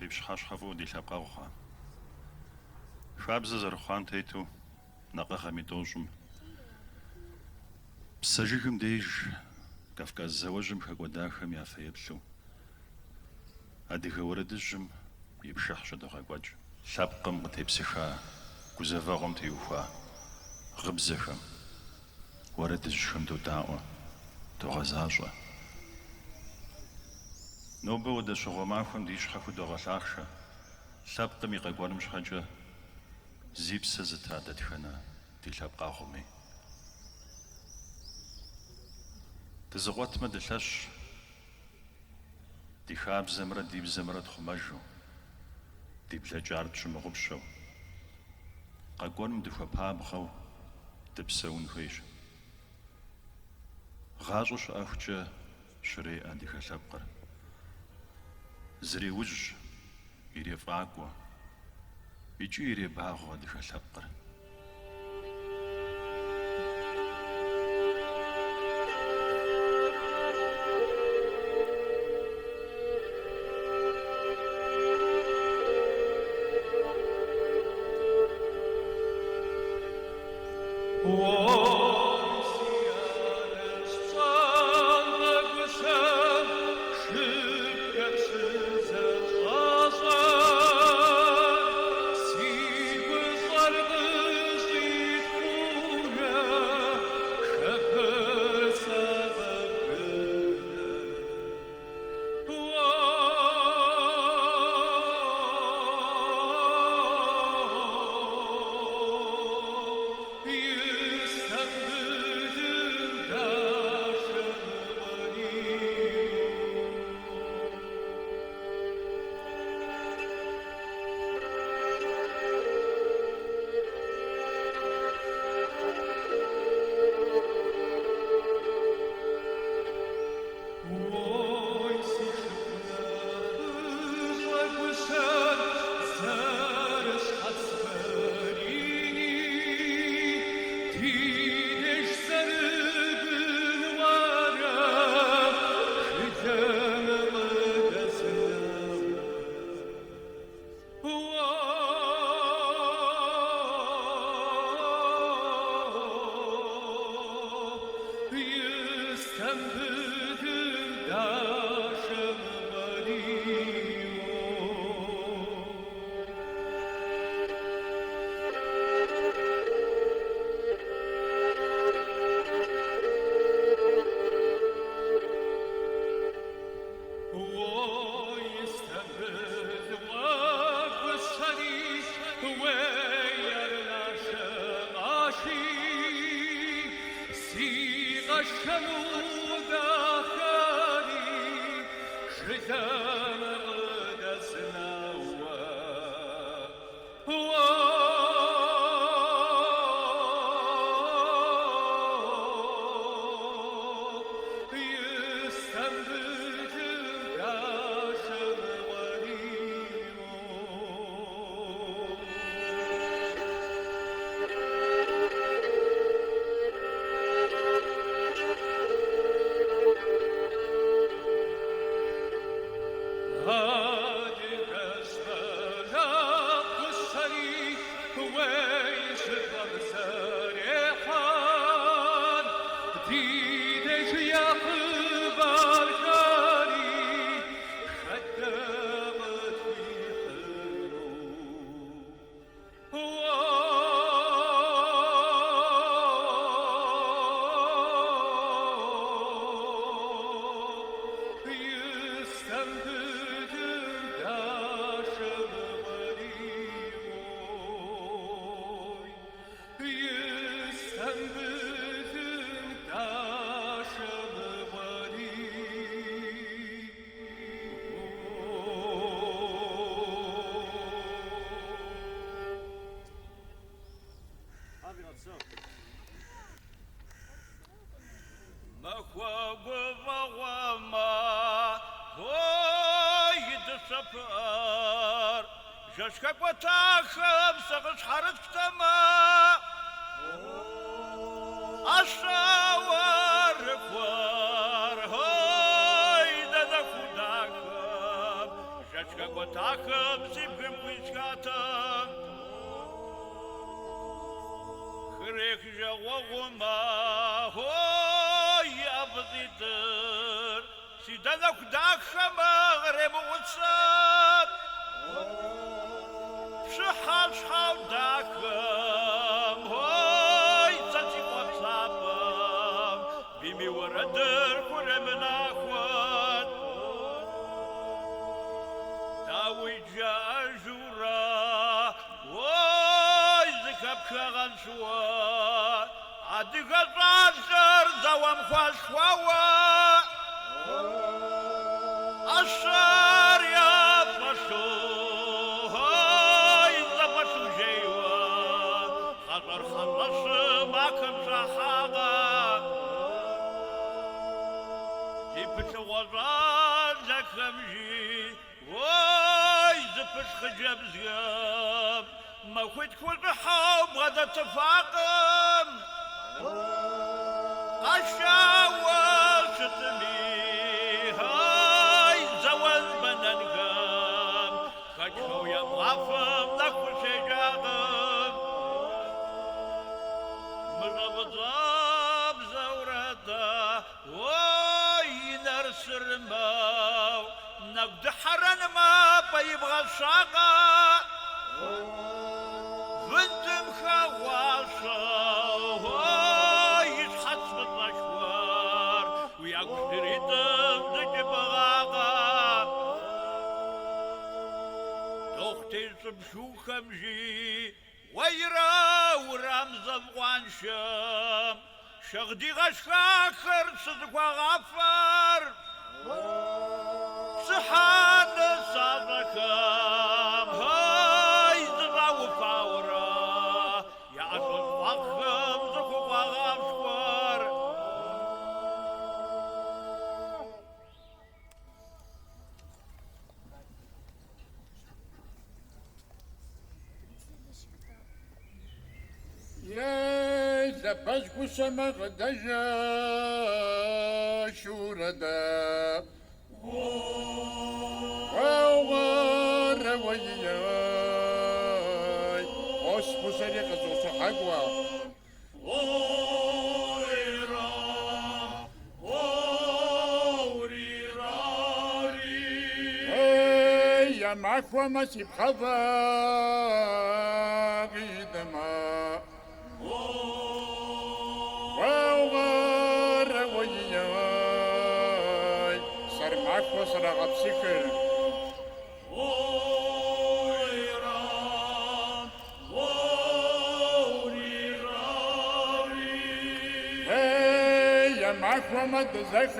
къипщхьэщхьэфӏу ди лъэпкъэгъуха. Хабзэ зэрыхъуам тету накъыгъэм и тӏощӏым псэ жыгым деж Кавказ зауэжьым хэкӏуэдахэм я фэеплъу адыгэ уэрэдыжьым и пшыхь щыдогъэкӏуэкӏ. Лъэпкъым къытепсыха, гузэвэгъуэм теухуа гъыбзэхэм, уэрэдыжьхэм додаӏуэ, догъэзащӏэ. Нобэ уэдэщыгъуэ махуэм ди щхьэхыу догъэлъахъшэ, лъэпкъым и къэкӏуэным щхьэкӏэ зи псэ зыта дэтхэнэ ди лъэпкъэгъуми. Дызыгъуэтмэ дылъэщ, ди хабзэмрэ ди бзэмрэ тхъумэжу, ди блэкӏар тщымыгъупщэу, къэкӏуэным дыхуэпабгъэу дыпсэун хуейщ. ГъащӀэу щыӀэхукӀэ щрей адыгэ лъэпкъыр. Зыреужь, ирефӀакӀуэ, икӀи иребагъуэ адыгэ лъэпкъыр. Ячка котаком, зипким кучкатом. Хрек жавогума, ой, абдидер. Сиданок дахама, гребуцат. Шахал шхал дахам, ой, цаципот сапам. Бими ворадер, куременахват. Давиджа ажура, ой, зикапшаган шуа. Адыгазар, завам хвашвава. Ашар я пашу, ой, запашу жейва. Хазар халашы, макам шахага. Типычы вазар, закамжи. Ой, запыш хыджабзгам. Махвит квадахам, غدا تفاقم. Ашава шытми, ай, заван банангам. Хочу я лафам, нахуше жагам. Мжавазаб заурада, ой, нарсырмау. Нагды харанма, поебға шаға. Вынтым хаваша, ой, ишхатсватлашвар. Уяк шпиритым, дыки бағаға. Тоқтесым шухамжи, ойра урам завғаншым. Шағдиға шқақыр, сызықвағафар. Сыханы сазықым, ой, зырауы фаура. Яшыл бақым, зықуғағам шқыр. Ей, запашку самағдажа шурада. Вауғара вайяй, оспу сарека зоса хагва. Ойра, ойрирари. Ей, ямахва масипхава гидама. Вауғара вайяй, сармахва сарағат сикір. Mahmud Zakazikma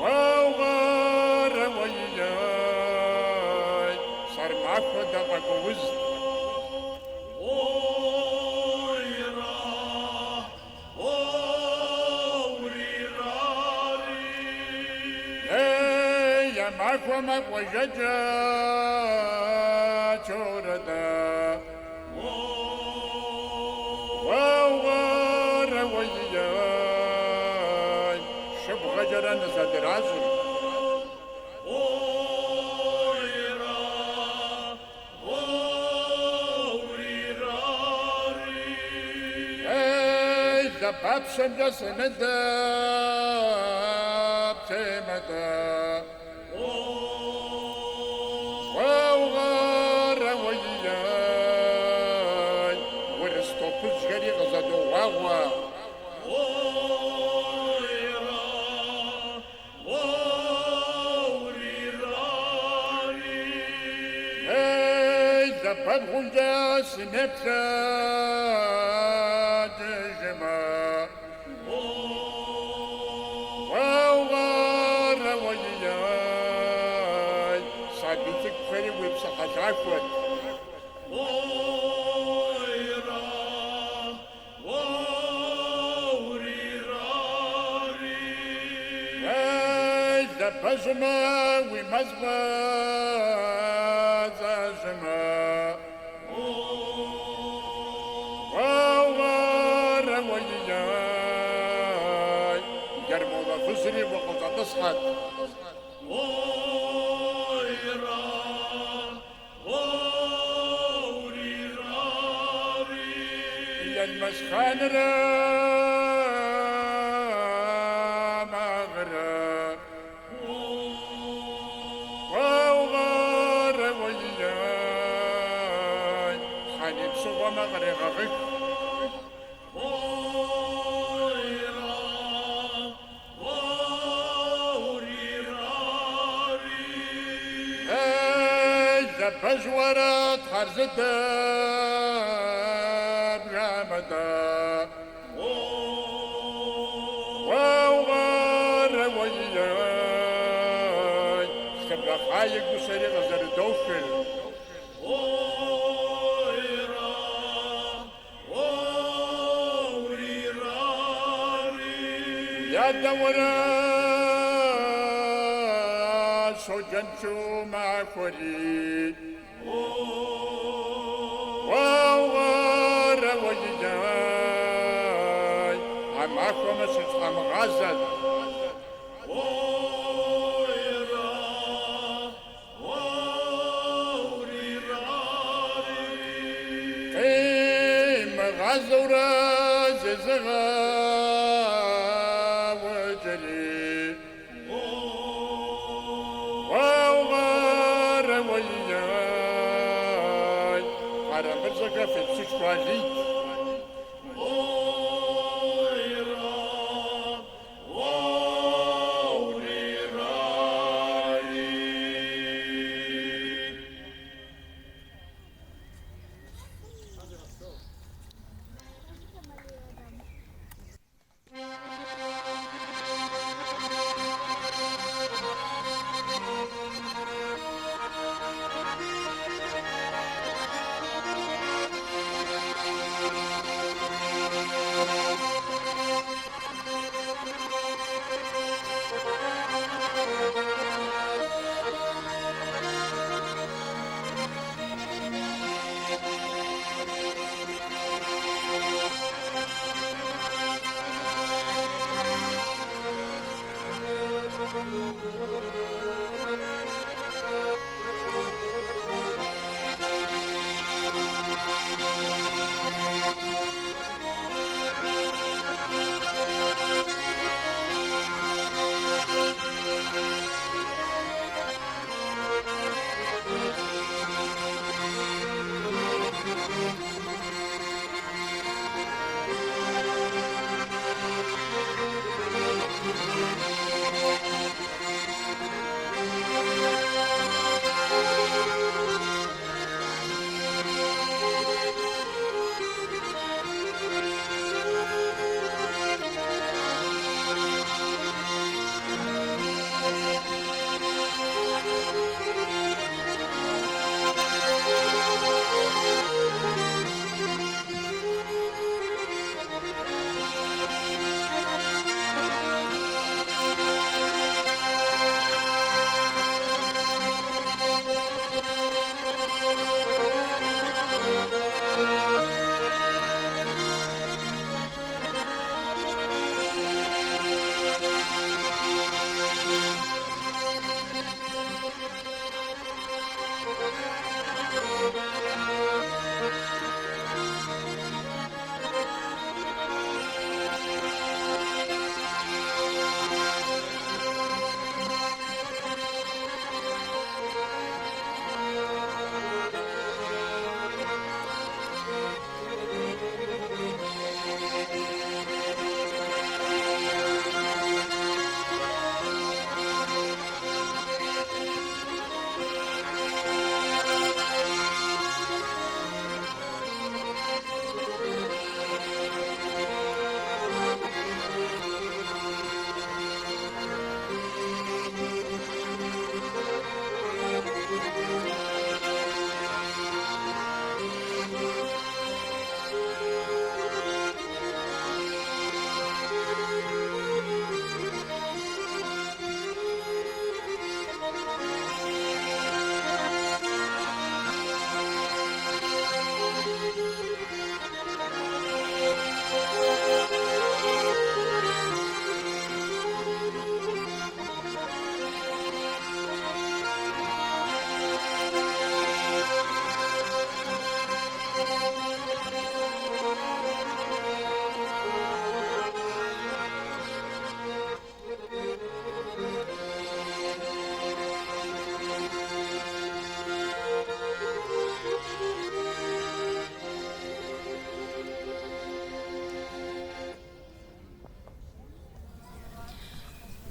Wawara Wayay Sarmakwa Daqakuz Hey, Makwa Makwajaja Chorada Wawara wayay Shubhajaran Zadrazim Hey, the Babshan Jasanada Temada Wawara wayay Where is Topuz Gary Gazado Wawa Hey, the Badhunja Sinepta Dejima Wawara wayay Sabitik Ferry with Sakatakwat Hey, the Bazuma, we must Zazima. Wawara wayay كرمونا فزري وقلت نصحت إلى المسخان مغرب وغار وياي خاني بسوى مغرب غيك بجورة خرج الدب غامدا وغار وياي خبر خايق بسري غزر دوفل يا دورة شو جنشو ما فريد وغار وياي عماكم ستفهم غزل قيم غزورة زغا وجري وغار وياي حرم الزقا في السشوالي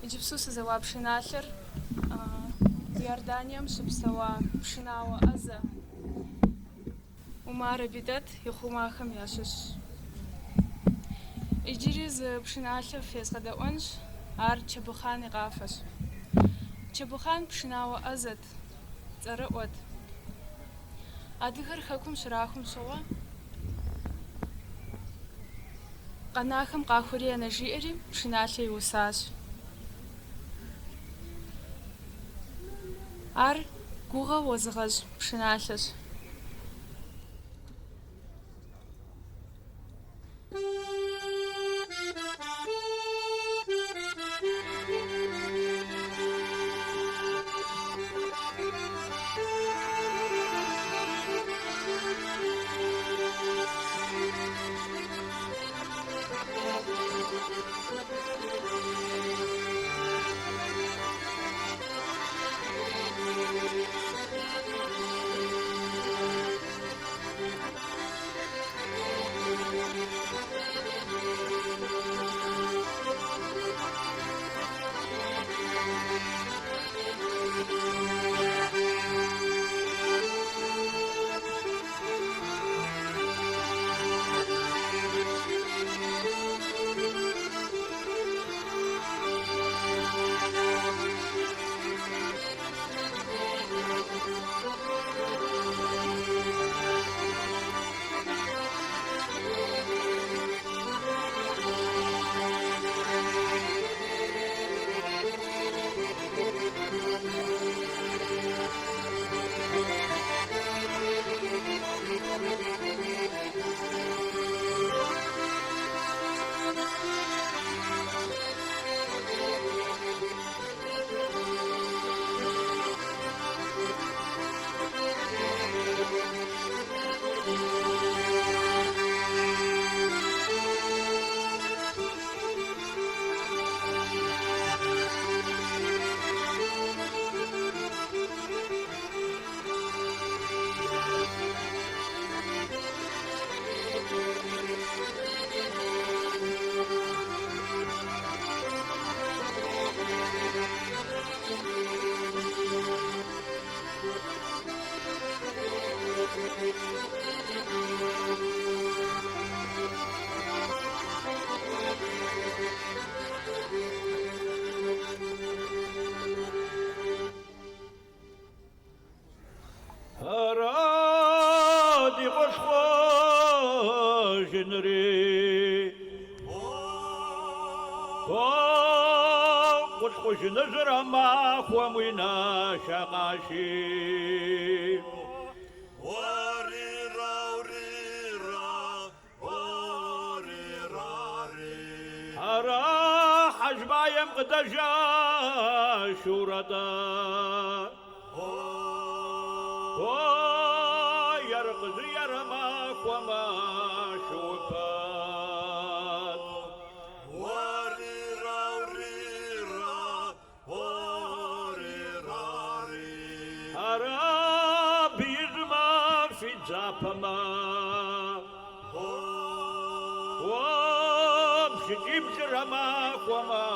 Иджыпсту сызэуа пшыналъэр Иорданием щыпсэуа пшынауэ ӏэзэ Умар Абидэт ихъумахэм ящыщщ. Иджыри зы пшыналъэ фезгъэдэӏуэнщ, ар Чэбыхъан и къафэщ. Чэбыхъан пшынауэ ӏэзэт, цӏэрыӏуэт. Адыгэр хэкум щырахум щыгъуэ къэнахэм къахуэри енэжиӏэри пшыналъэ иусащ. Ар гугъэу уэзыгъэжь пшыналъэщ. هرادي خوش جنري خوش نجر ما خوامينا شقاشي هرا حجبايم قدجا شوردا يرقز يرماك وما شوفات هرا بيزما في زابما ومشجيب جرماك وما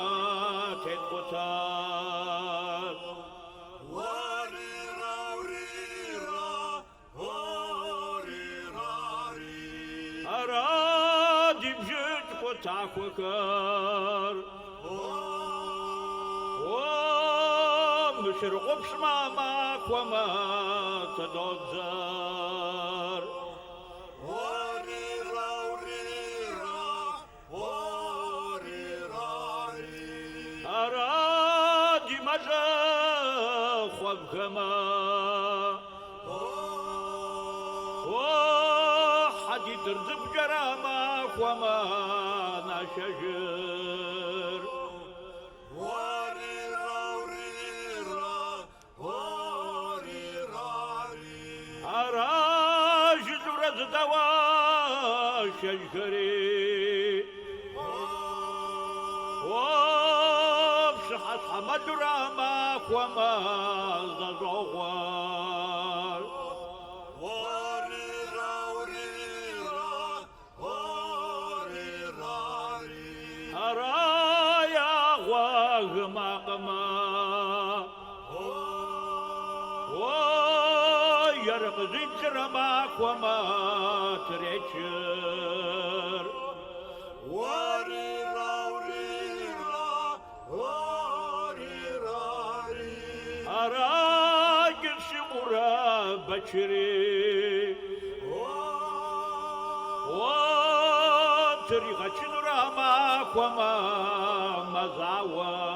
تتقطات أرادي بجد قطعك وكر ومشرق بشمامك وما تدوزر أرادي مجا خوابكما حدي ترزب جرامك وما نشجر أراج زرز دوا شجري وبشحت حمد رامك وما زغوار أرايا غماقما يرقزي ترماك وما تريتشر أراجل شمورا بشري وطريقة شنورا ماك وما مزاور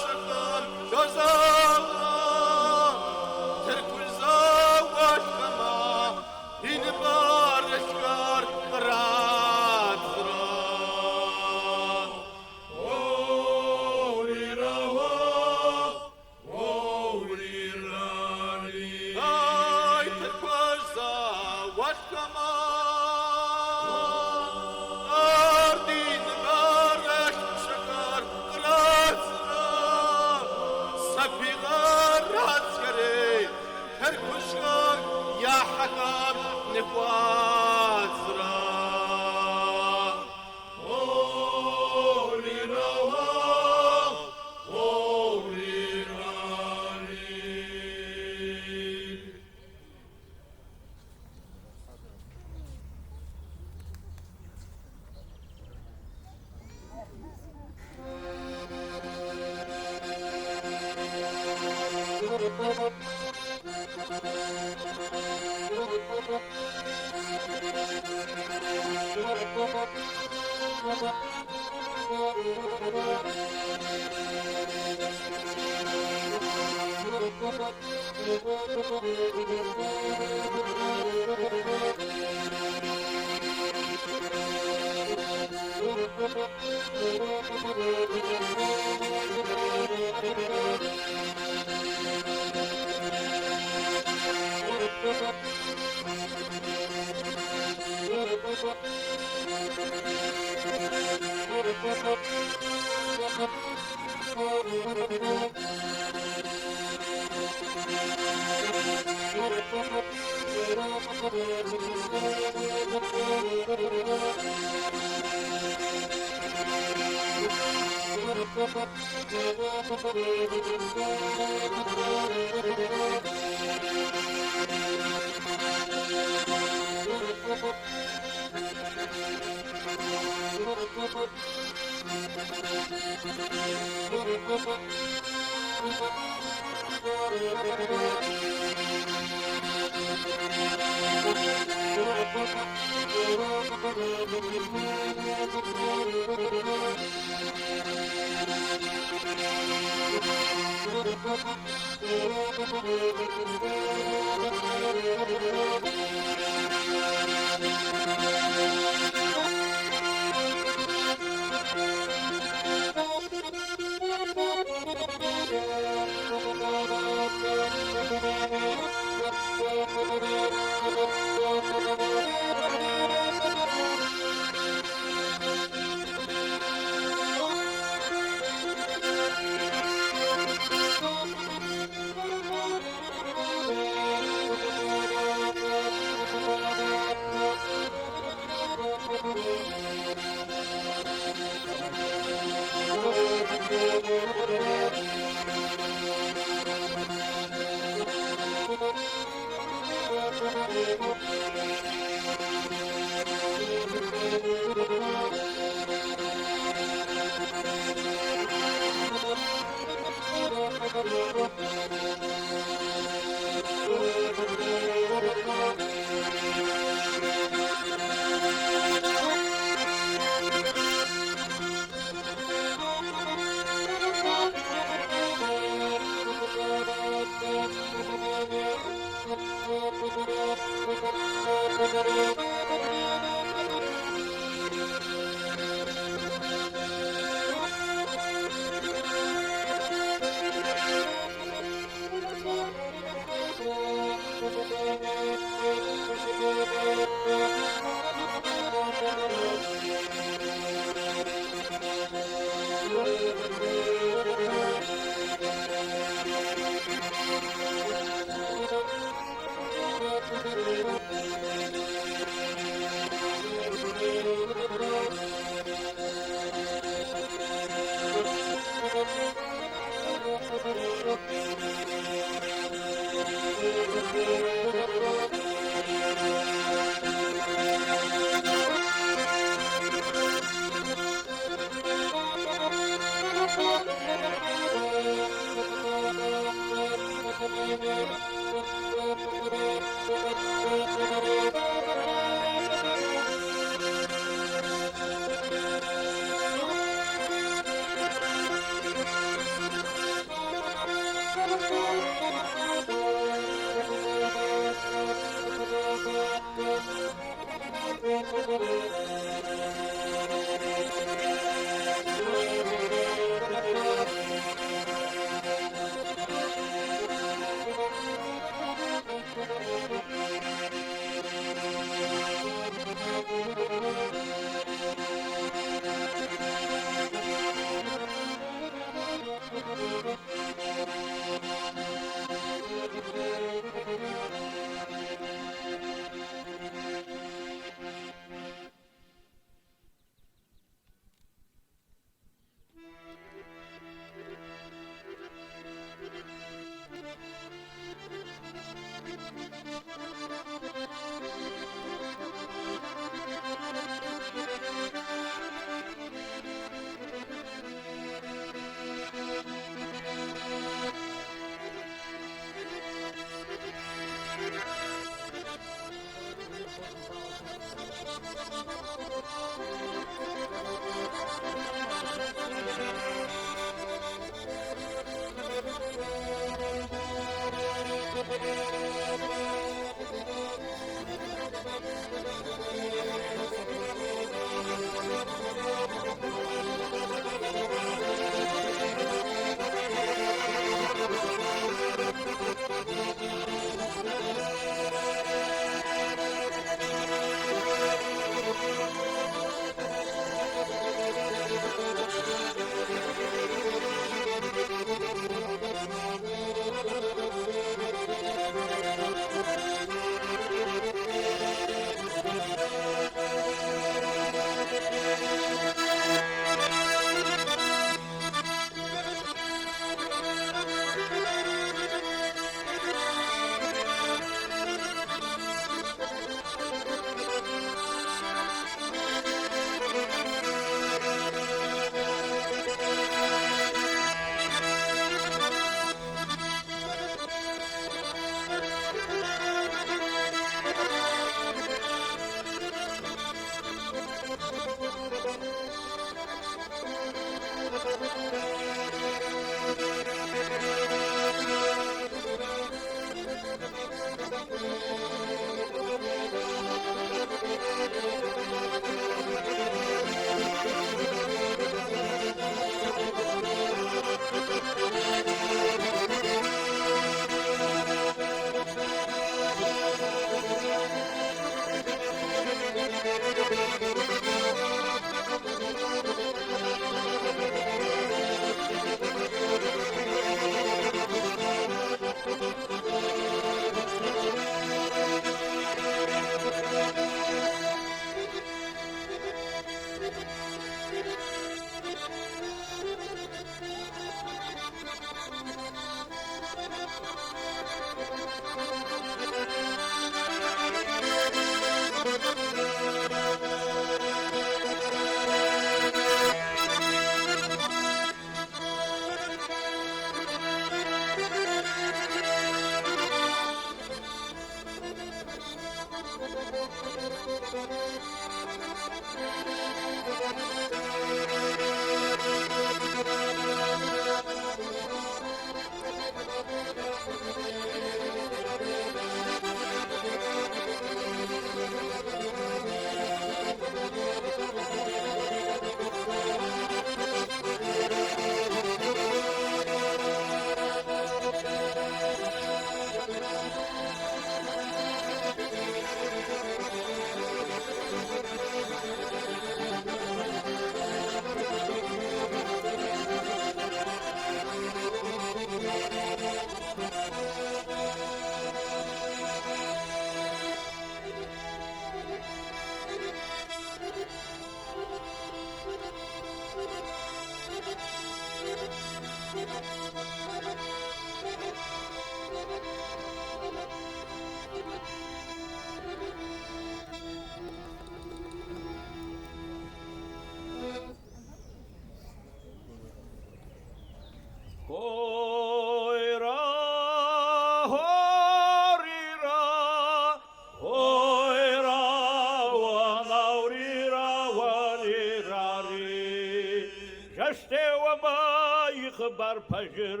bar pajir.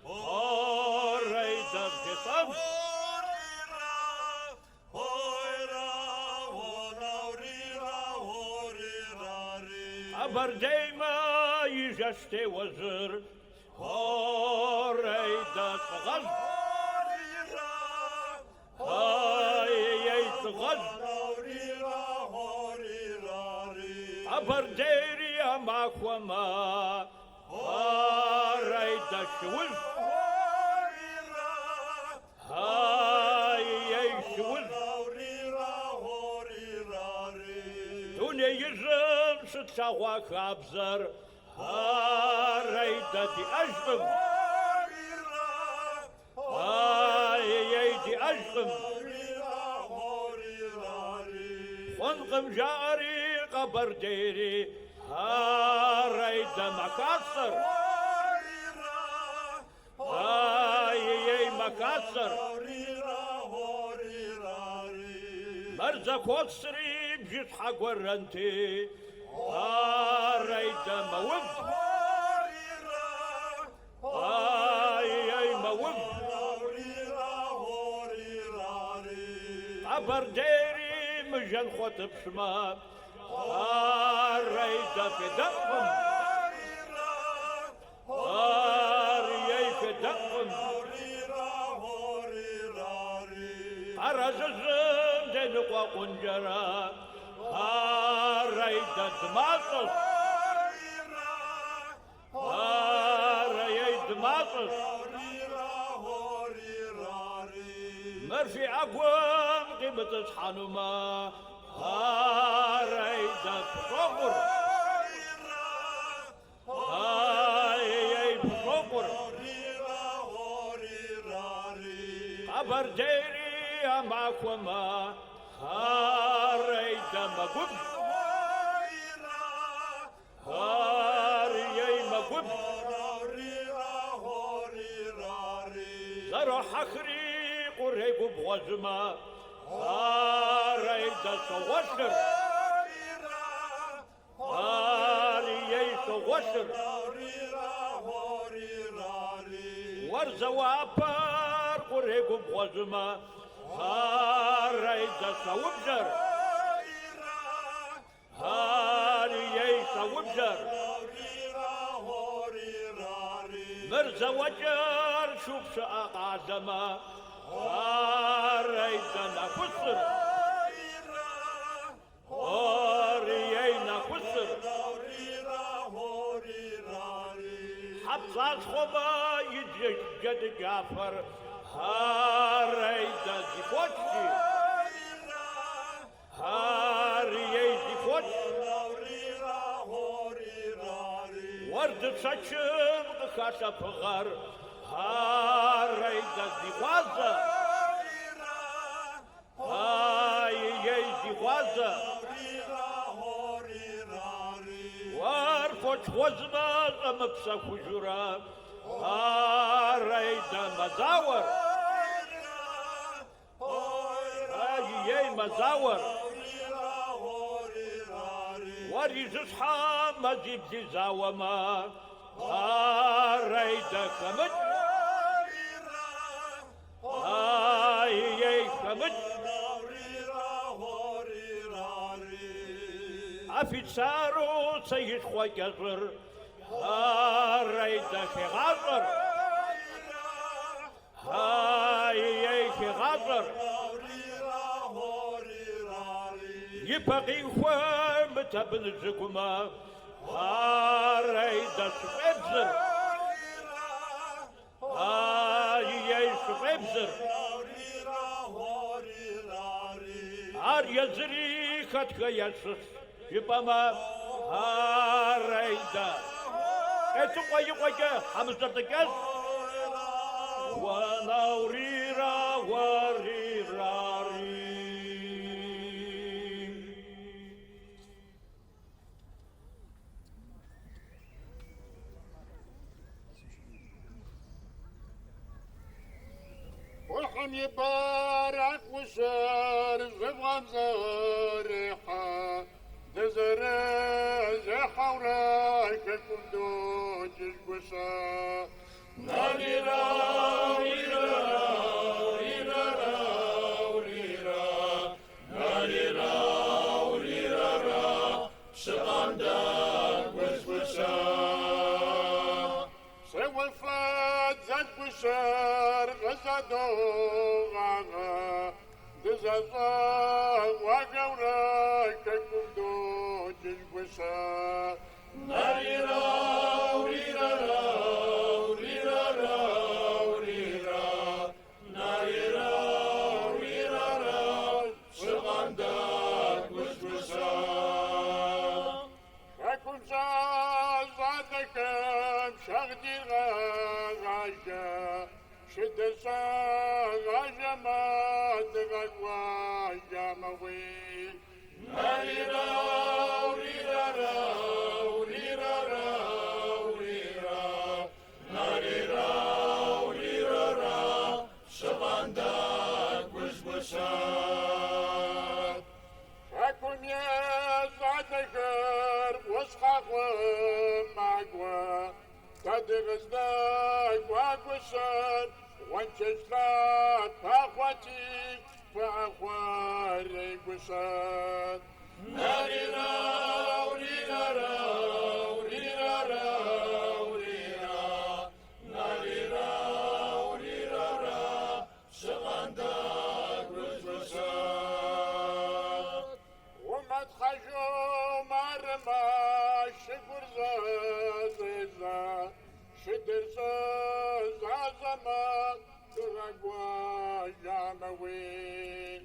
Orayda ketam. Abardema yjaste wazir. Orayda tgaz. Ay tgaz. Abarderi amakwama. Orayda shwuz. Ay shwuz. Tune yizem sitsawa kabzar. Orayda di ajbim. Ay di ajbim. Wanqam jari qabarderi. Orayda makassar. Ay makassar. Marza kotsri bjit hagwaranti. Orayda mawib. Ay mawib. Abarderi mjan khotib shma. Orayda fidaqum. Ay fidaqum. Arazazım denukwa kunjara. Orayda dmasos. Orayda dmasos. مرفي أقوام قيمة الحنومة. Orayda progur. Ay progur. Abarderi amakwama. Orayda magub. Ay magub. Zaro hakri قريب بغزمة. Orayda sogwasır. Ay sogwasır. Warzawapar قريب بغزمة. Orayda sawubzar. Ay sawubzar. مرزا وجر شوف شقاق عزمة. Orayda nakusır. Orayda nakusır. Habzaz khoba yijjed Cafer. Orayda zifoçi. Orayda zifoçi. Vardı saçım kasa pıgar. Orayda zivaza. Ay zivaza. Var poç vazmaz amıpsa kujura. Orayda mazawar. Ay mazawar. Var yizusha mazib zizawama. Orayda kamıt. Ay kamıt. Afitsaru sayit khoyazır. Orayda khazır. Ay khazır. Yipaqi khwam tabn zukuma. Orayda shubzır. Ay shubzır. Ar yazri khatka yasız. Yipama. Orayda. Etu koyuka hamızlarda gel. Wanaurira warirari. والحم يبارك وشار زبغم زارحة دزرة زحورة كل دوج جشبشا سوى الفات زاد بشار غزادو غاغا دزازا وقورا كيكم دو جشبشا راكم زادكم شغدي غاجا شد غاجا ما تغوا جاموي راكم يا زادكر وصحاق ومعقوى تدغزناك واقوشان وانششلات فاخواتي فاخواري قوشان وما تخشوا مرمى شكر زازا شدر زازما تغقوا جاموي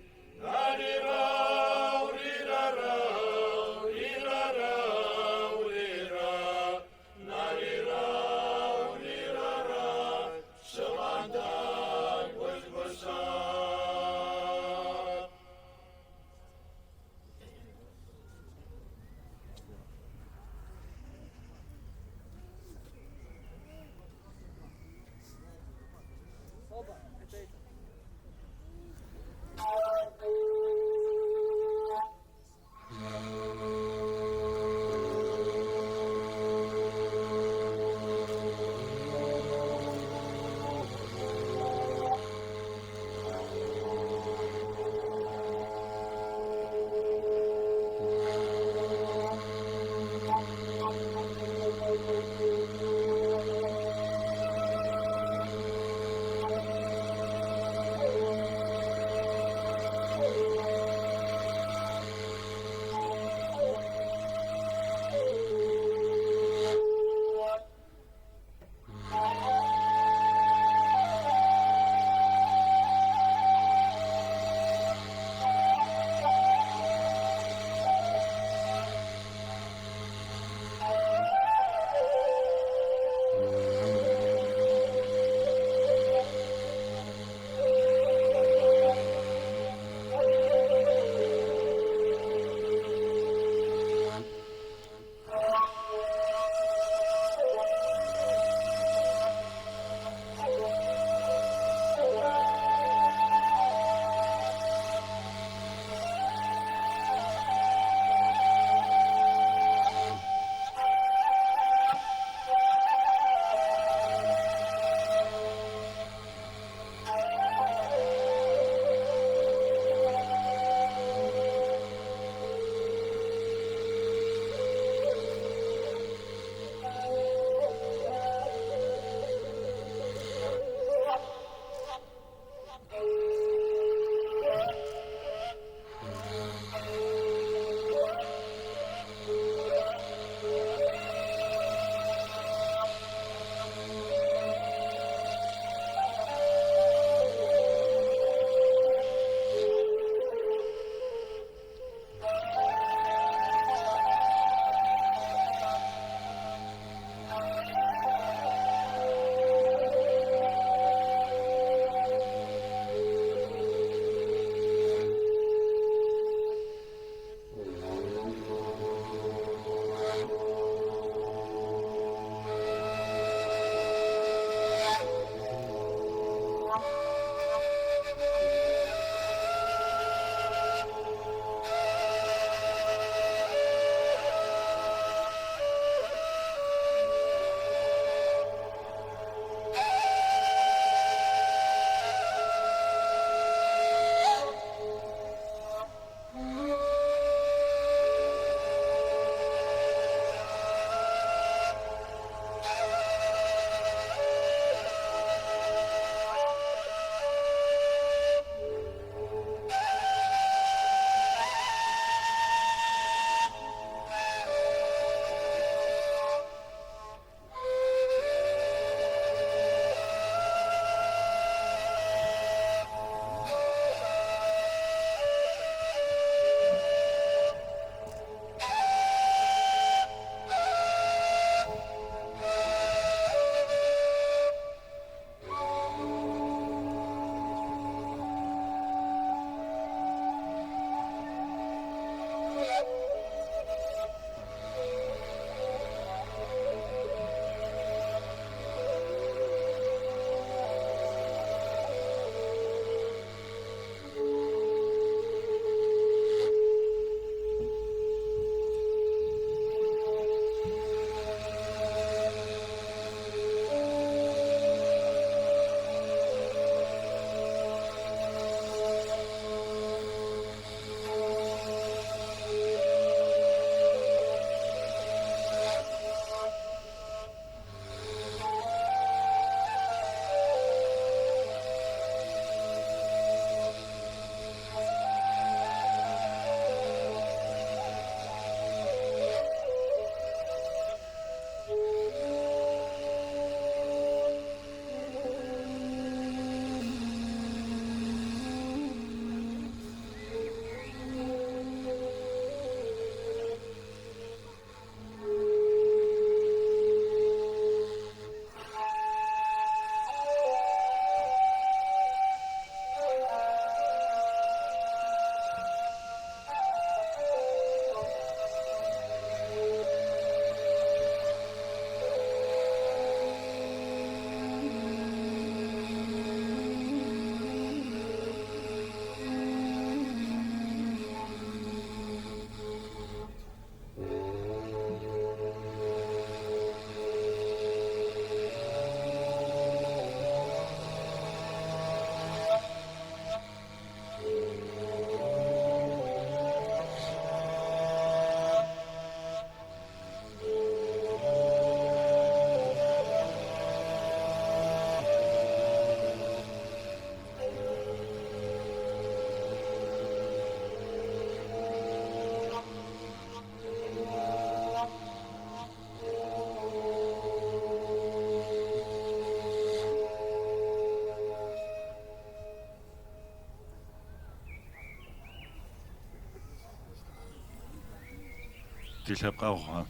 Си лъпкъгъугъэ.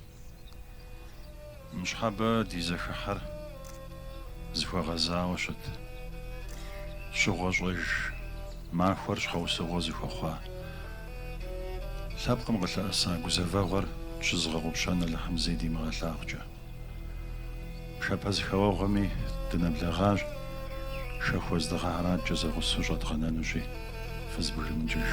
Мыщхьэбэ ди зэхыхьэр зыхуэгъэзауэ щыт. Щыгъуэ щӏэж махуэр щхьэусыгъуэ зыхуэхъуа. Лъэпкъым къылъэӏэса гузэвэгъуэр щызгъэгъупщэн Алыхьым зэи димыгъэлъагъукӏэ. Пшапэ зыхэуэгъуэми дынэблэгъащ, шэхуэ здыгъэхьэраткӏэ зэгъусэу щӏэдгъэнэнущи, фызбжымыкӏыж.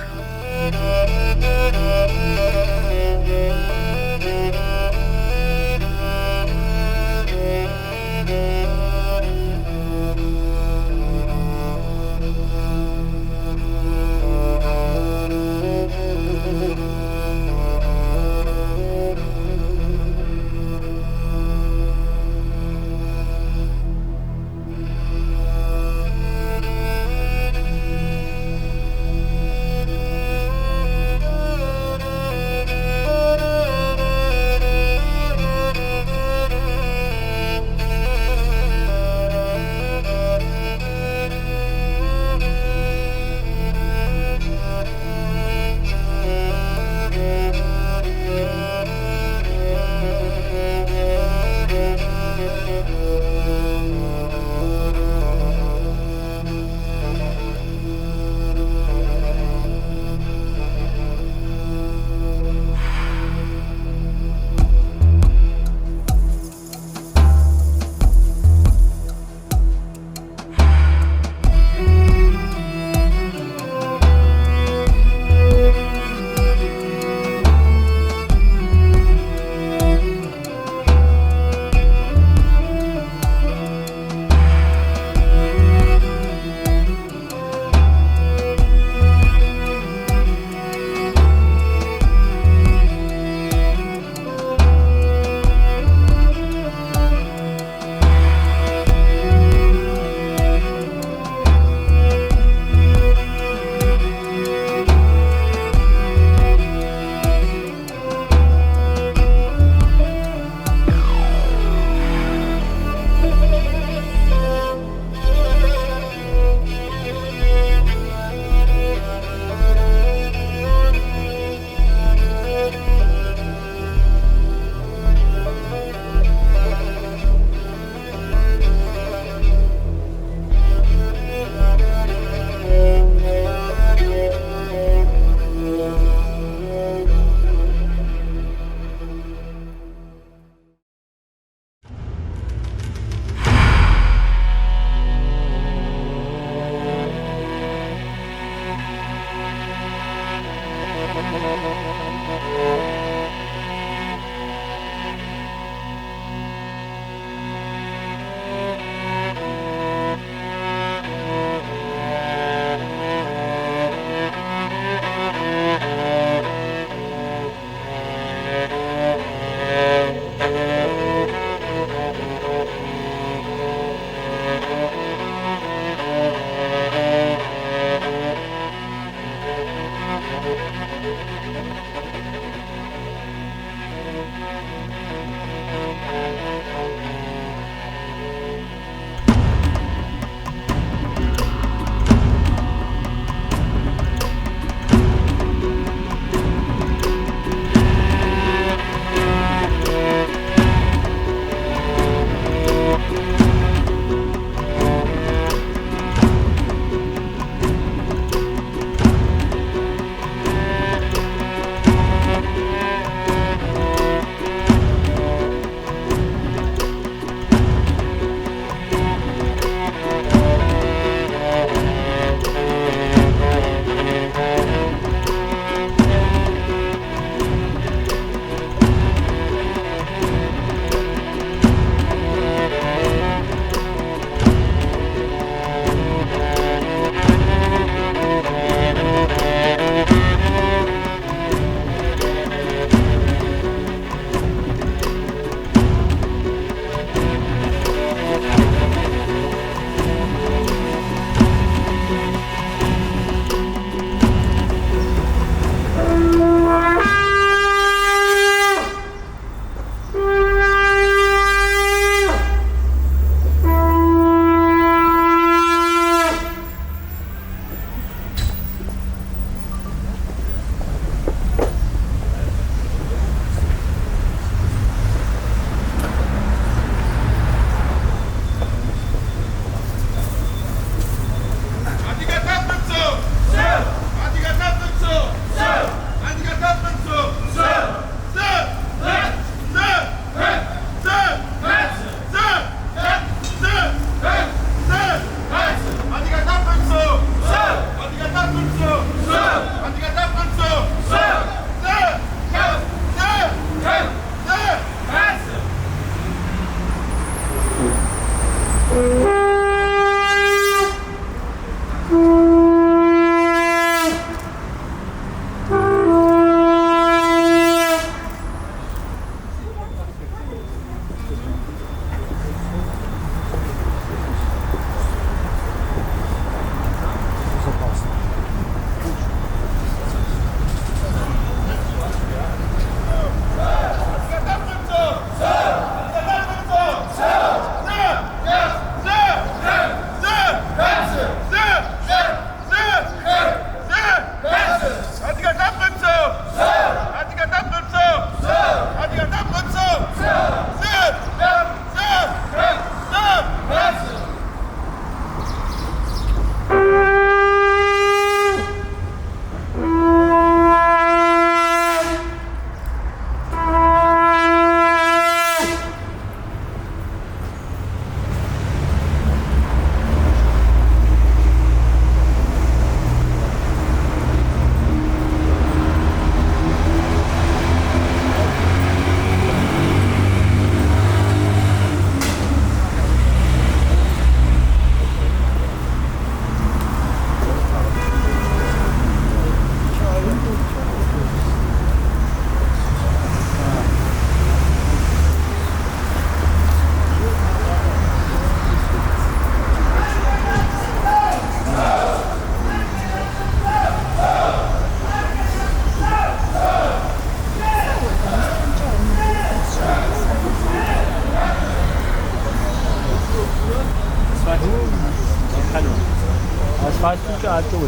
Asfaltın çarptı bu.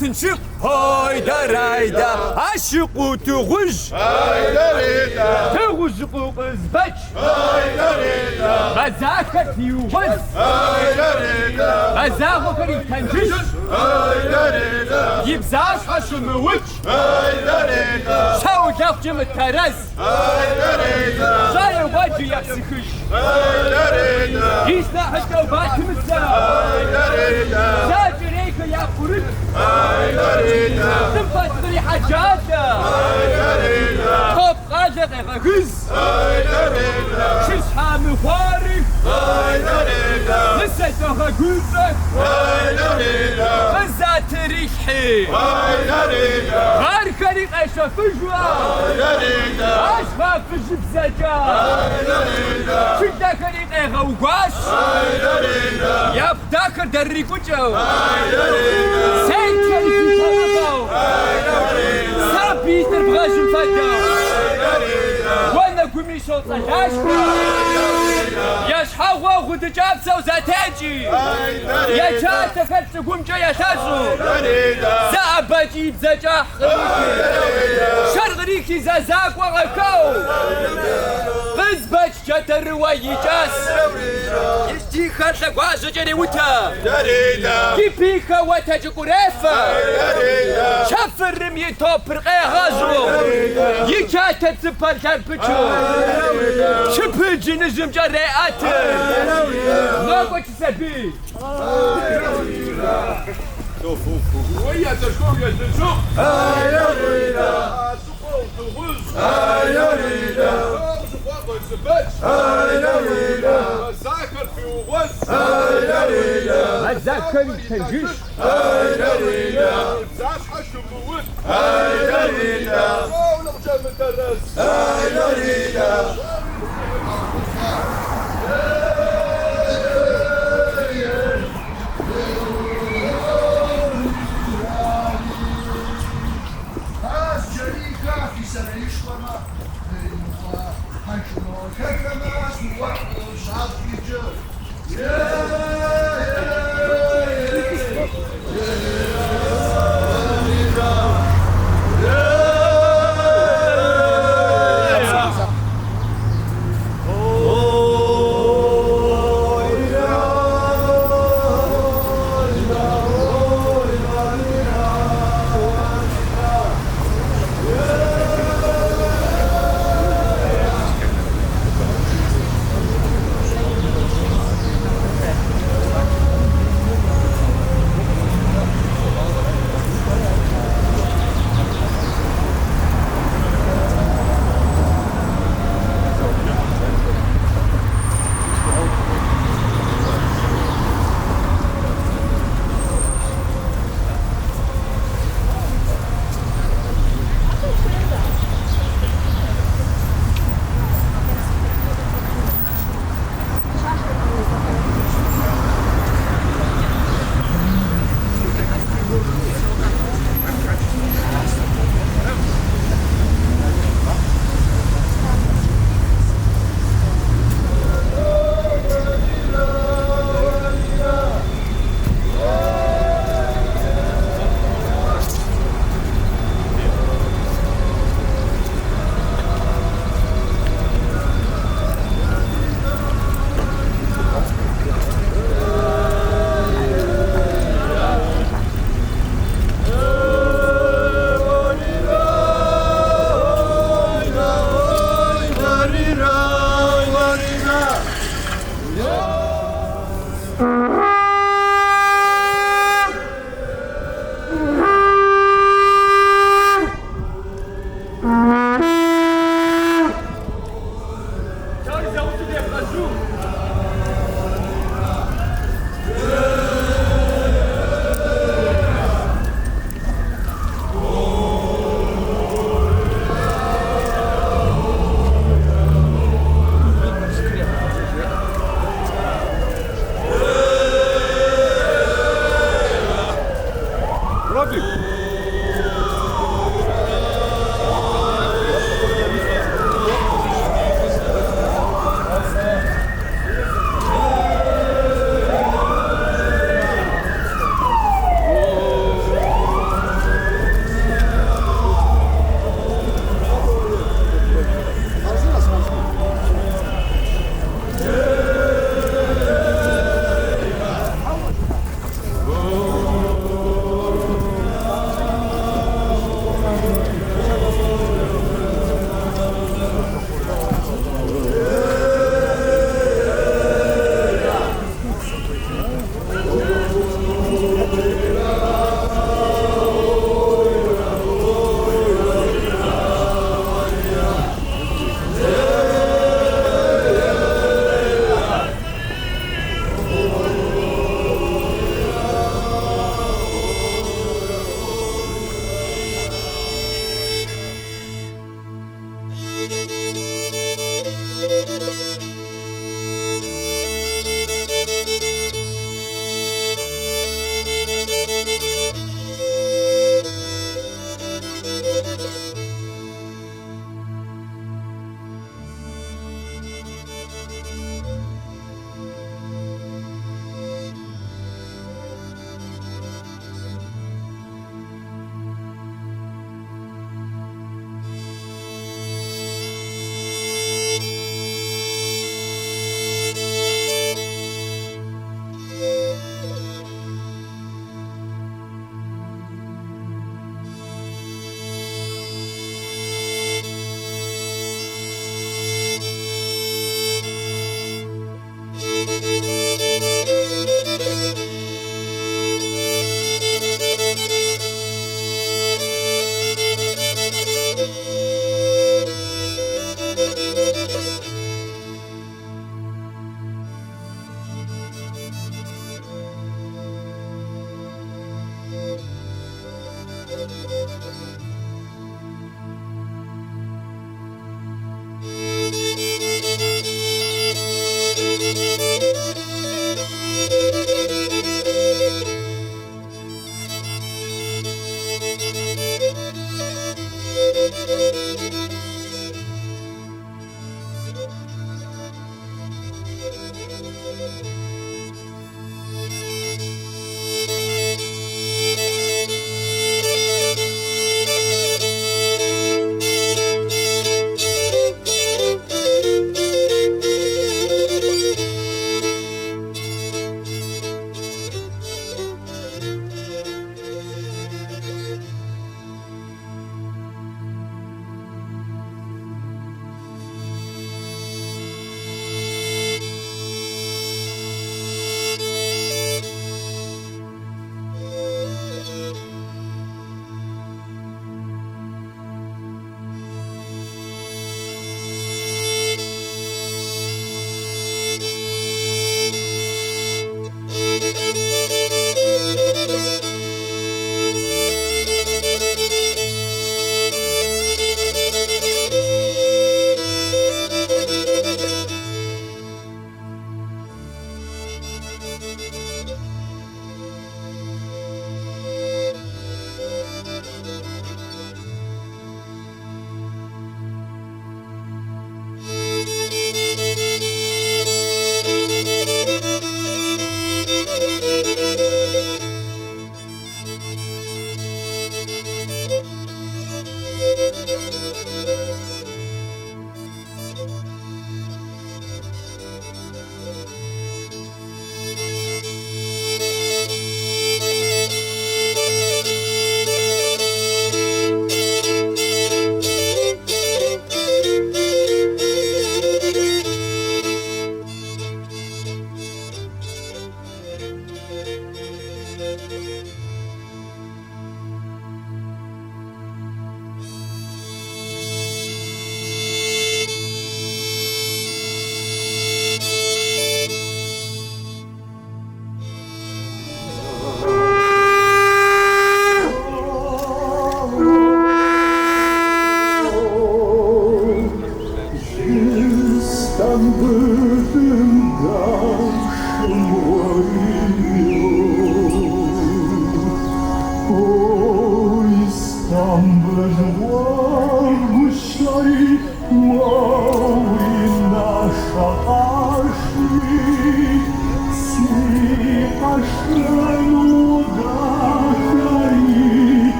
تنشق هايدا عشق تغج تغج قوقز بج مزاك يوغز مزاك كريم تنجش يبزاش حشم وج شاو يفجم الترز شاي وجه يفسخش يسنا حتى وبات مسا ساجريك يا فرد تنفت بريحة جادة طب قادق غز شسحة مفارق نسيتها قلتك غزات ريحي غار كريق ايشا فجوة اشفا فجب زكا شدا كريق ايغا وقاش يبداكر دري كجو سين كريق فضاو سابيتر بغاش مفدا وانا قمي شوطة ياش حوا غد جابسة وزاتاجي يا جاتا كرت قمجا يا تاجو زعبا جيب زجاح شرغريكي زازاك وغكو بزبج جاتا الرواي جاس يشتي خرطك وعشو جري وتا كيبيكا واتاجي قريفة شفر رمي توبر غازو يجاتا تسبال كاربتشو شبجي نجم جريئات ناقو تسبي ويا تشكوك يا تشوك يا ريدا يا ريدا يا ريدا مساكر في وغز يا ريدا مساكر تنجيش يا ريدا مساس حشم بود يا ريدا ولو جاب الدرس يا ريدا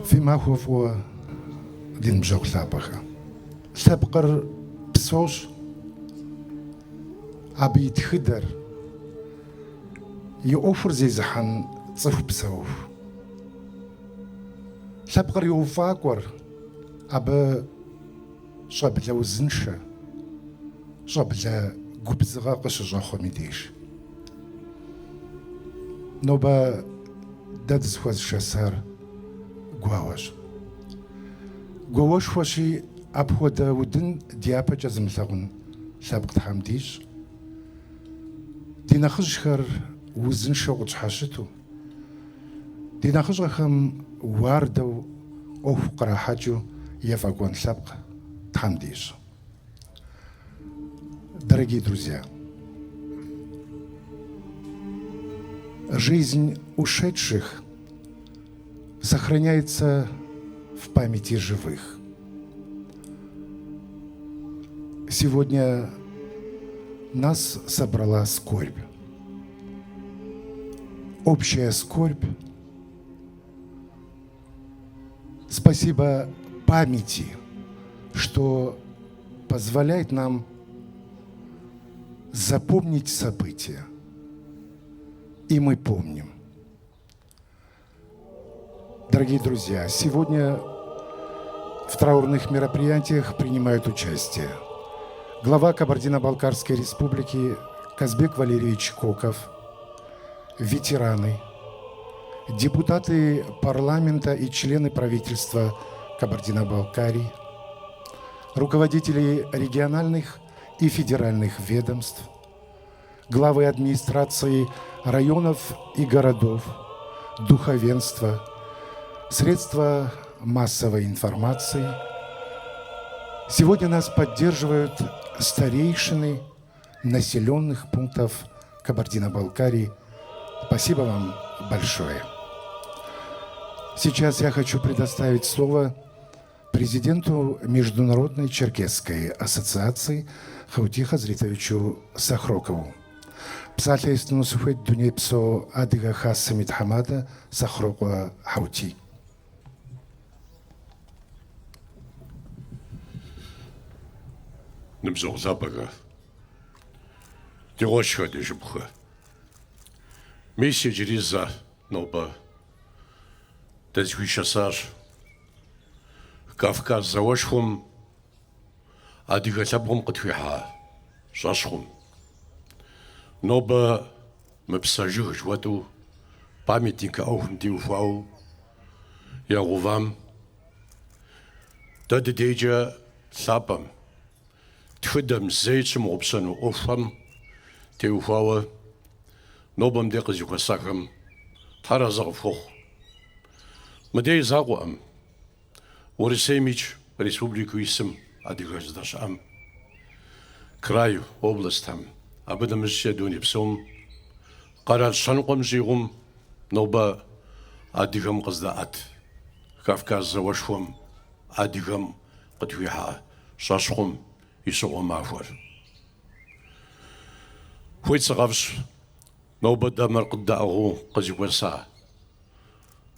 فيما هو فو دين بجوك سابقا سابقر بسوش عبي تخدر يوفر زي زحن صف بسوف سابقر يوفاكور عب شاب لا وزنشة شاب لا قبزغا قش جاخو ميديش نوبا داد زواز شاسار قواش واشي أبهو داودن ديابا جزم ثغن سابق تحمديش دينا خجخر وزن شوق حاشتو دينا خجخم واردو أو فقرا حاجو يفاقون سابق تحمديش Дорогие друзья, жизнь ушедших сохраняется в памяти живых. сегодня нас собрала скорбь. Общая скорбь. Спасибо памяти, что позволяет нам запомнить события. И мы помним. Дорогие друзья, сегодня в траурных мероприятиях принимают участие глава Кабардино-Балкарской республики Казбек Валерьевич Коков, ветераны, депутаты парламента и члены правительства Кабардино-Балкарии, руководители региональных и федеральных ведомств, главы администрации районов и городов, духовенство, средства массовой информации. Сегодня нас поддерживают старейшины населенных пунктов Кабардино-Балкарии. Спасибо вам большое. Сейчас я хочу предоставить слово президенту Международной Черкесской ассоциации Хаути Хазритовичу Сахрокову. Псалия истинусуфет дунепсо адыга хасамит хамада Сахрокова Хаути. Нымзор запага. Дирочка дежбха. Месяц риза ноба. Дезгвишасаж. Кавказ завошхум. Адыга лабхум кытхиха. Шашхум. Ноба мепсажир жваду. Памятника аухндиуфау. Яровам. Дадедеджа сапам. Тхудам зейчм опсану офам. Теуфауа. Нобам декызюкасакам. Таразарфох. Мадей загуам. Орисемич республику исм адыгаздашам. Краю областам. Абадамызше дунепсом. Карал шануқам жигум. Ноба адыгам қыздаат. Кавказ завашхум. Адыгам қытвиха. Шашхум. Исоғам афуар. Хуйтсағавш. Ноба дамар қыддағу қызюкаса.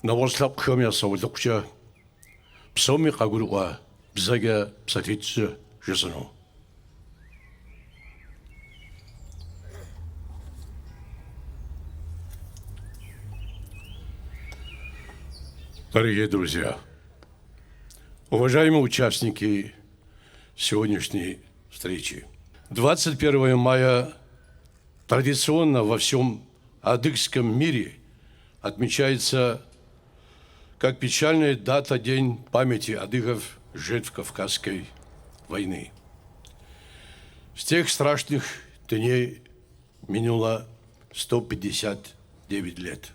Навослап кхамя саулықша. Псоми қагуруа. Бзага псатитсы жесану. Дорогие друзья, уважаемые участники сегодняшней встречи. 21 мая традиционно во всем адыгском мире отмечается как печальная дата День памяти адыгов, жертв Кавказской войны. С тех страшных дней минуло 159 лет.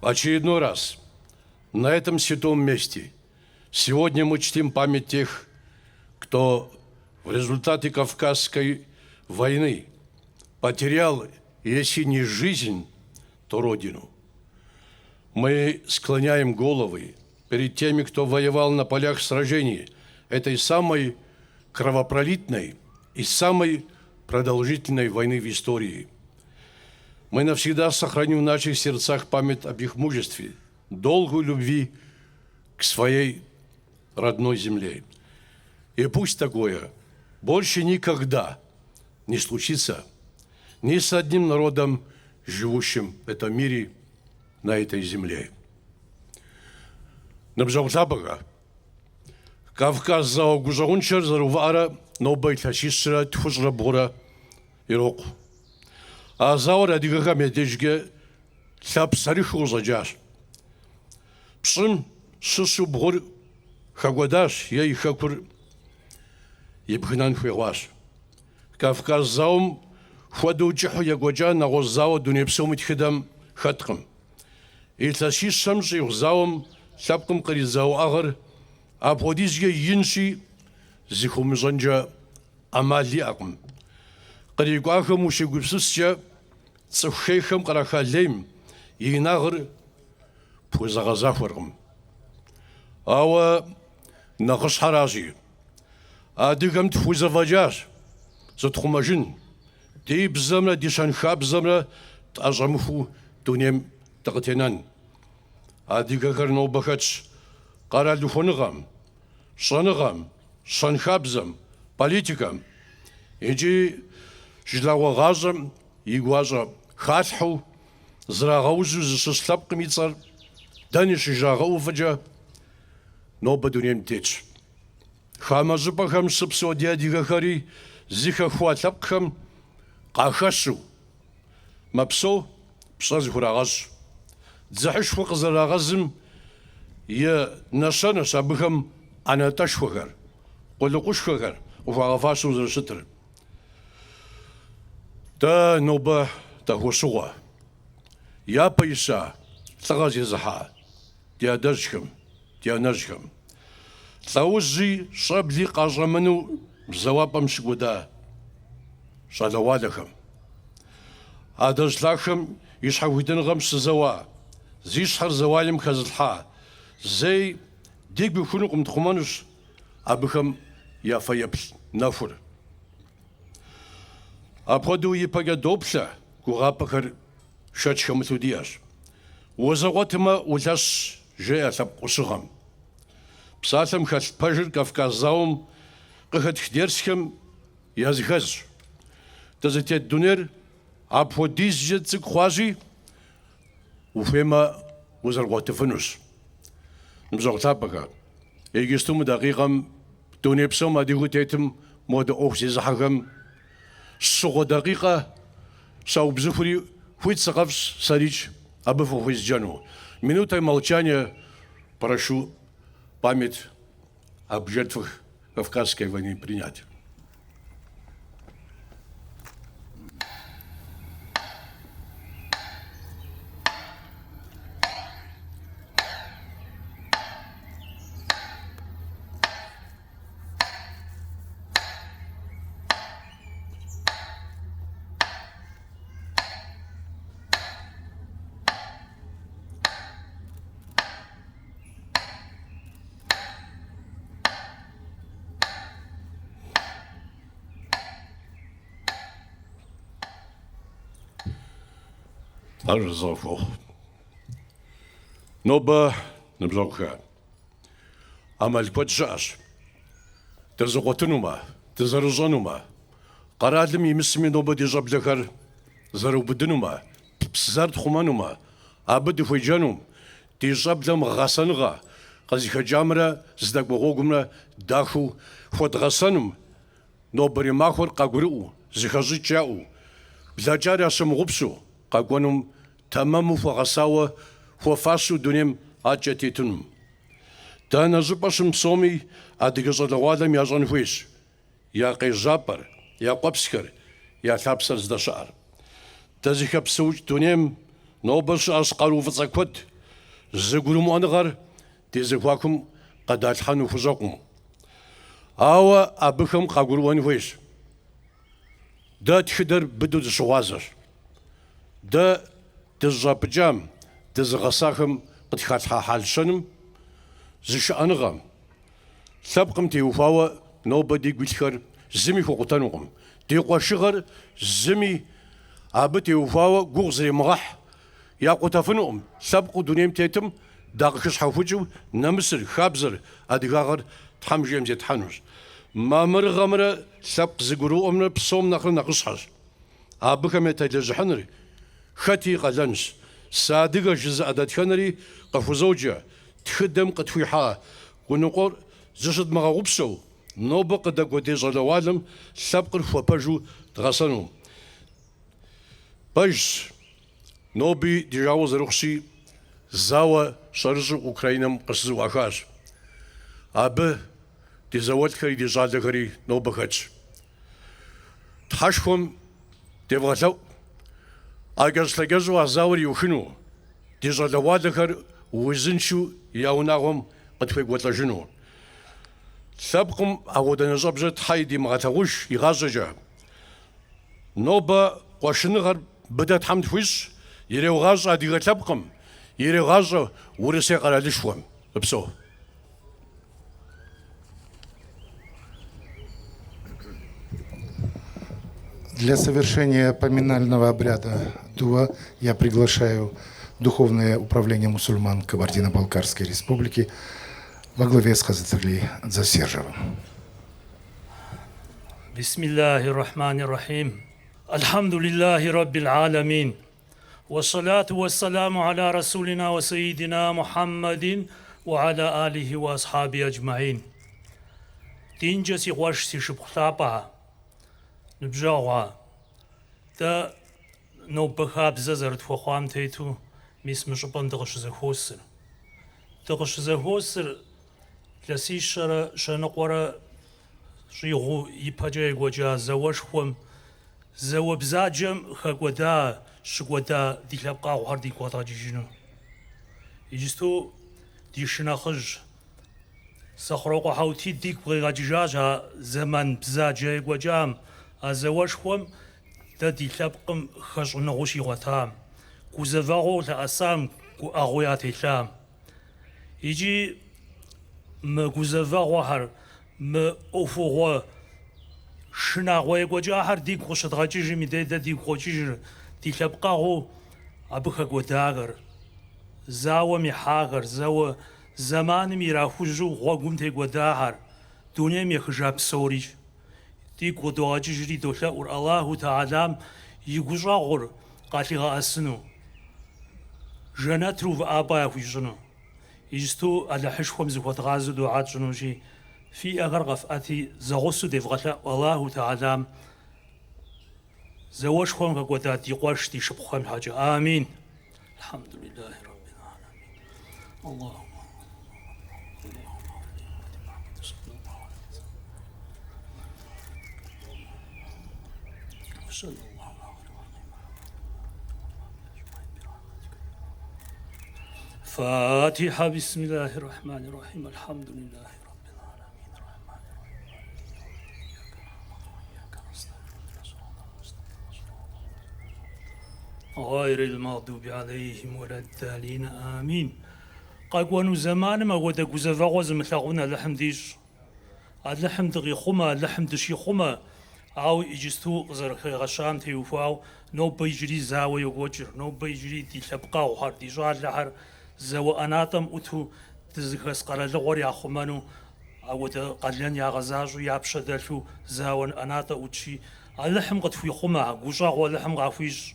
В очередной раз на этом святом месте сегодня мы чтим память тех, кто в результате Кавказской войны потерял, если не жизнь, то родину. Мы склоняем головы перед теми, кто воевал на полях сражений этой самой кровопролитной и самой продолжительной войны в истории. Мы навсегда сохраним в наших сердцах память об их мужестве, долгу любви к своей родной земле. И пусть такое больше никогда не случится ни с одним народом, живущим в этом мире, на этой земле. Набжалзабага. Кавказ за гузаунчар зарувара, но байташисра тхузра бора ирок. А заура дигага медежге сапсариху заджаш. Пшим шишу бор хагвадаш, я и хакур ебхнан хуеваш. Кавказ заум хваду чиху ягваджа на гоззао дунепсом итхидам хаткам. И ташиш шамши заум сапкам каризао агар, а подизге йинши зихум занджа амали акм. Каригуахам ушигупсусча цухейхам карахалем инагар пузагазафаргам. Ава нахаш харажи. адыгэм тхузэфӏэкӏащ, зытхъумэжын, ди бзэмрэ ди щэнхабзэмрэ тӏэщӏэмыхуу дунейм дыкъытенэн. Адыгэхэр нобэ хэтщ къэрал ухуэныгъэм, щӏэныгъэм, щэнхабзэм, политикэм, икӏи жылэгъуэ гъащӏэм и гуащӏэ халъхьэу зрагъэужьу зыщыщ лъэпкъым и цӏэр дэни щыжагъэӏуфӏыкӏэ нобэ дунейм тетщ. Хамэ щӏыпӏэхэм щыпсэу ди адыгэхэри зыхэхуа лъэпкъхэм къахэщу мэпсэу пщӏэ зыхурагъэщӏ. Дзыхьышхуэ къызэрагъэзым и нэщэнэщ абыхэм ӏэнэтӏэшхуэхэр, къулыкъушхуэхэр къыхуагъэфащэу зэрыщытыр. Дэ нобэ дыхущыгъуэ, япэ ища, лӏыгъэ зезыхьа ди адэжьхэм, ди анэжьхэм. Лӏэужьи щӏэбли къащӏэмыну зэуапӏэм щыкӏуэда щӏалэгъуалэхэм. Адэжь-лъахэм и щхьэхуитыныгъэм щызэуа, зи щхьэр зэуалым хэзылъхьа, зэи дигу хунукъым тхъумэнущ абыхэм я фэеплъ нэхур. Апхуэдэу ипэкӏэ доплъэ гугъапӏэхэр шэч хэмылъу диӏэщ. Узэкъуэтымэ улъэщ жеӏэ лъэпкъ ӏущыгъэм. Псалъэм хэлъ пэжыр Кавказ зауэм къыхэтх дерсхэм языхэзщ. Дызытет дунейр апхуэдизкӏэ цӏыкӏу хъуащи, ухуеймэ узэрыкъуэтыфынущ. Ныбжьэгъу лъапӏэхэ, егъисту мы дакъикъэм дуней псом адыгэу тетым моды ӏуэху зезыхьэхэм щыгъуэ дакъикъэ щаубзыхури хуит сыкъэфщ сэричӏ абы фыхуизджэну. Минутой молчания прошу память об жертвах Кавказской войны принять. Арзофо. Нобэ ныбжьэгъухэ. Амал куэд щыӏэщ. Дызыкъуэтынумэ, дызэрыщӏэнумэ, къэралым имысми нобэ ди щӏэблэхэр зэрыубыдынумэ, псызэр тхъумэнумэ, абы дыхуеджэну, ди щӏэблэм гъэсэныгъэ къызыхэкӏамрэ здэкӏуэгъуэгумрэ дахыу хуэдгъэсэнум нобэри махуэр къагурыӏуэу, зыхэщӏыкӏ яӏэу, блэкӏар ящымыгъупщу къэкӏуэнум тэмэму хуэгъэсауэ хуэфащэу дунейм ӏэкӏэ тетынум. Дэнэ щӏыпӏэщым псоми адыгэ щӏалэгъуалэм ящӏэн хуейщ я къежьапӏэр, я къуэпсхэр, я лъапсэр здэщыӏэр. Дэзыхэпсэукӏ дунейм нобэ щыӏэщ къару фӏыцӏэ куэд, зыгурымыӏуэныгъэр ди зэхуакум къэдалъхьэну хущӏэкъым. Ауэ абыхэм къагурыӏуэн хуейщ. Дэ тхыдэр быдэу дыщыгъуазэщ. Дэ дызыщӏапӏыкӏам, дызыгъэсахэм къытхалъхьа хьалщэным, зышыӏэныгъэм, лъэпкъым теухуауэ нобэ ди гуилъхэр зыми хуэкъутэнукъым. Ди къуэшыгъэр зыми абы теухуауэ гугъу зремыгъэхь якъутэфынукъым. Лъэпкъу дунейм тетым дакъыхыщхьэхукӏыу нэмысыр, хабзэр, адыгагъэр тхьэм жейм зетхьэнущ. Мамырыгъэмрэ лъэпкъ зыгурыӏуэмрэ псом нэхърэ нэхъыщхьэщ. Абыхэм я телэжьыхьыныр хэти къэлэнщ. Садыгэ жызыӏэ дэтхэнэри къыхузоджэ. Тхыдэм къытхуихьа гуныкъуэр зыщыдмыгъэгъупщэу нобэ къыдэкӏуэдей щӏалэгъуалэм лъэпкъыр хуэпэжу дгъэсэну. Пэжщ ноби ди жауэ зэрыхъущи зауэ щӏэрыщӏу Украинэм къыщызэӏуахащ. Абы ди зауэлӏхэри ди щӏалэхэри нобэ хэтщ. Тхьэшхуэм девгъэлъэӏу ӏэкӏэщ-лъэкӏэщӏу а зауэр иухыну, ди щӏалэгъуалэхэр узыншэу я унагъуэм къытхуекӏуэлӏэжыну. Лъэпкъым апхуэдэ нэщӏэбжьэ Тхьэ идимыгъэлъагъуж игъащӏэкӏэ. Нобэ къуэшыныгъэр быдэ Тхьэм тхуищӏ, ирегъащӏэ адыгэ лъэпкъым, ирегъащӏэ урысей къэралышхуэм. Ыпсэу. Для совершения поминального обряда дуа я приглашаю Духовное управление мусульман Кабардино-Балкарской республики во главе с Хазрат Засержевым. Бисмиллахи рахмани рахим. Альхамдулиллахи раббил аламин. Вассалату вассаламу аля расулина ва сайидина Мухаммадин ва аля алихи ва асхаби аджмаин. Тинджа си гваш си шибхлапа. Нбжауа. Та но бахаб зазарт фохам тейту мис мшупан дагаш захосер. Дагаш захосер ласишара шанaqwara شيغو يباجي غوجا زواشخوم زوبزاجم خغودا شغودا ديلابقا وهردي كوتا جيجنو يجستو ديشناخج سخروقو حوتي ديك بغيغا جيجاجا زمان بزاجي غوجام ازواشخوم دا ديلابقم خشنغوشي غوتام كوزفاغو لاسام كو اغوياتي لام يجي ما كوزفاغو هر ما أوفوا شنا غوي جاهر ديك خوش تغاجي ميدا ديك خوشيج ديك لبقاو أبوك غوداغر زاو ميحاغر زاو زمان ميراخوجو غوغم تي غوداهر دنيا ميخجاب سوريج ديك غوداجي جري دولا ور الله تعالى يغجاغر قاتيغا اسنو جنات روف ابا يخجنو يجستو على حشخم زكوت غازو دعات جنوجي في أغرغف أتي زغسو دفغلا والله تعالى زواج خوان غوتات يقواش دي شبخان حاجة آمين الحمد لله رب العالمين اللهم صلى الله فاتحة بسم الله الرحمن الرحيم الحمد لله غير المغضوب عليهم ولا الضالين آمين قاقوانو زمان ما ودا كوزافاغوز مثلاغونا لحم ديش اللحم دغي خما اللحم دشي خما أو يجستو زرخي غشام تيوفاو نو بيجري زاوي وجر نو بيجري دي لبقاو هار دي جار لحر زاو أناتم أتو تزخس قرال لغور يا خمانو أو دا قلن يا غزاجو يا بشدلو زاون أناتا أتشي اللحم قد في خما قوشاغ واللحم غافيش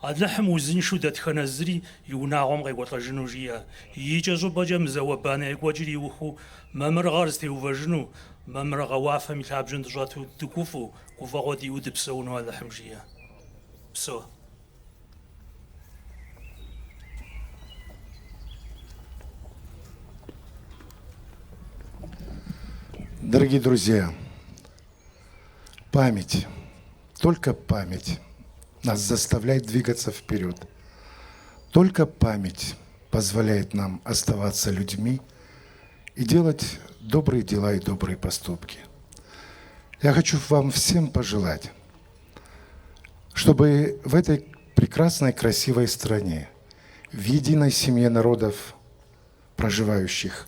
اللحم وزن شو دتخنزري يوناغم غي وطجنو جيا يجازو بجم زوبانا يقوجري وخو ممر غارز تيو فجنو ممر غوافا ميلاب جند جاتو تكوفو كوفا غودي ود بسونو اللحم جيا بسو Дорогие друзья, память, только память нас заставляет двигаться вперед. Только память позволяет нам оставаться людьми и делать добрые дела и добрые поступки. Я хочу вам всем пожелать, чтобы в этой прекрасной, красивой стране, в единой семье народов, проживающих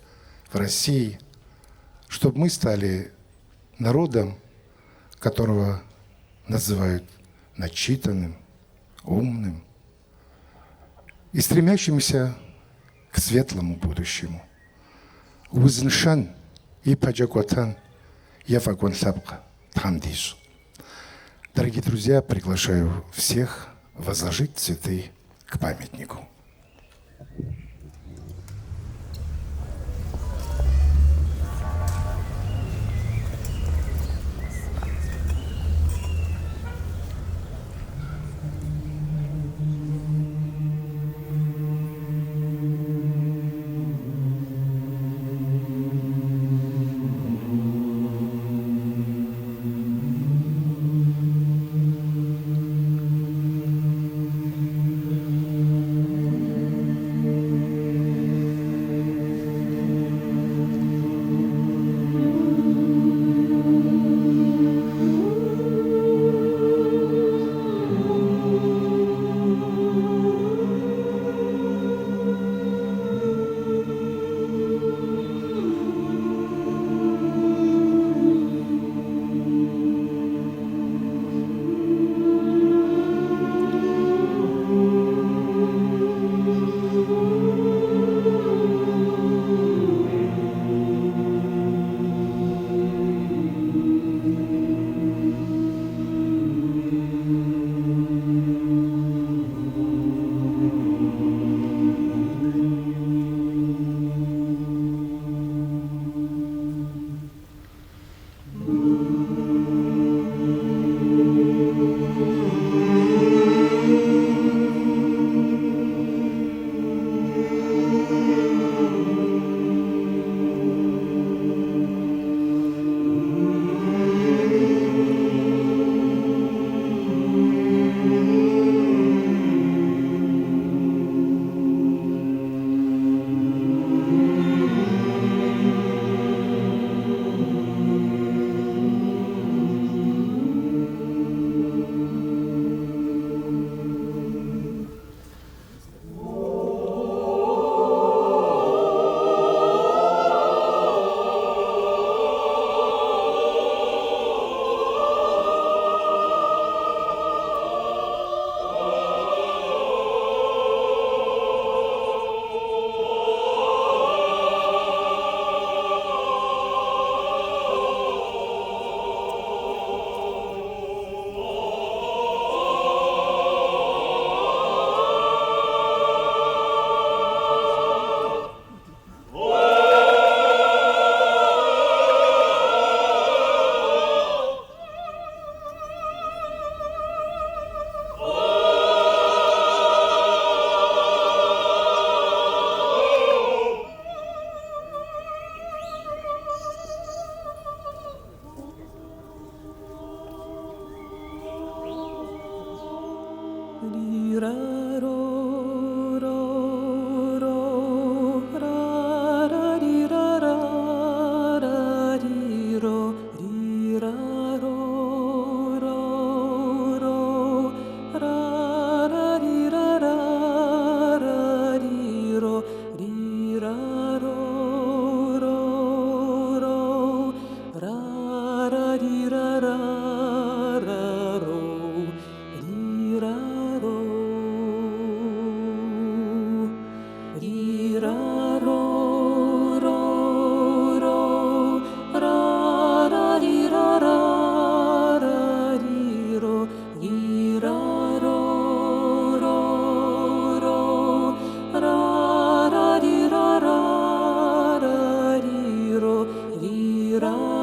в России, чтобы мы стали народом, которого называют начитанным, умным и стремящимся к светлому будущему. Узншан и Паджакотан Яфагон Сабка Тхамдиш. Дорогие друзья, приглашаю всех возложить цветы к памятнику. الغرام